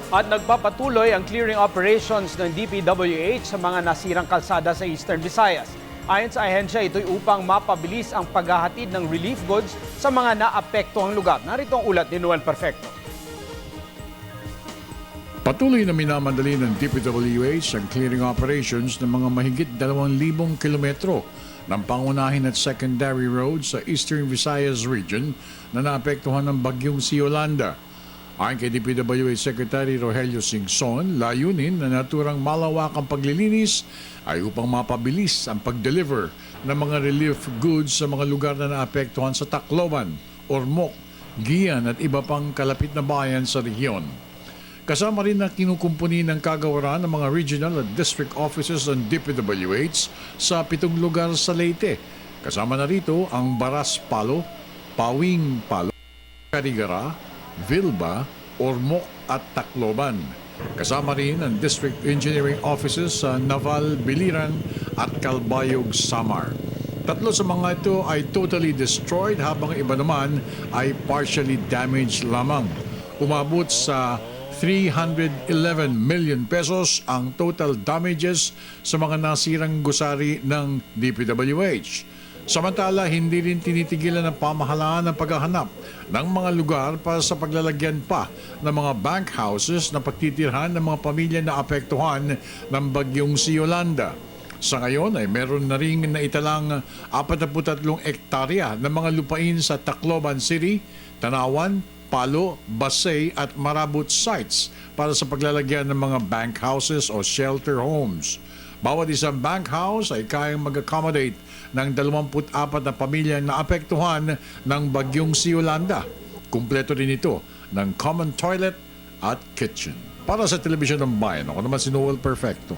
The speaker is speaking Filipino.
At nagpapatuloy ang clearing operations ng DPWH sa mga nasirang kalsada sa Eastern Visayas. Ayon sa ahensya, ito'y upang mapabilis ang paghahatid ng relief goods sa mga naapektuhang lugar. Narito ang ulat ni Noel Perfecto. Patuloy na minamandali ng DPWH ang clearing operations ng mga mahigit 2,000 kilometro ng pangunahin at secondary roads sa Eastern Visayas region na naapektuhan ng bagyong si Yolanda. Ayon kay DPWH Secretary Rogelio Singson, layunin na naturang malawakang paglilinis ay upang mapabilis ang pag-deliver ng mga relief goods sa mga lugar na naapektuhan sa Tacloban, Ormoc, Gian at iba pang kalapit na bayan sa rehiyon. Kasama rin na kinukumpuni ng kagawaran ng mga regional at district offices ng DPWH sa 7 lugar sa Leyte. Kasama na rito ang Baras Palo, Pawing Palo, Carigara, Vilba, Ormoc at Tacloban. Kasama rin ang district engineering offices sa Naval, Biliran at Calbayog, Samar. 3 sa mga ito ay totally destroyed habang iba naman ay partially damaged lamang. Umabot sa 311 million pesos ang total damages sa mga nasirang gusari ng DPWH. Samantala, hindi rin tinitigilan ng pamahalaan ang paghahanap ng mga lugar para sa paglalagyan pa ng mga bank houses na pagtitirhan ng mga pamilya na apektuhan ng bagyong si Yolanda. Sa ngayon ay meron na rin naitalang 43 ektarya ng mga lupain sa Tacloban City, Tanawan, Palo, Basay at Marabut sites para sa paglalagyan ng mga bank houses o shelter homes. Bawat isang bank house ay kayang mag-accommodate ng 24 na pamilyang naapektuhan ng bagyong si Yolanda. Kumpleto rin ito ng common toilet at kitchen. Para sa Telebisyon ng Bayan, ako naman si Noel Perfecto.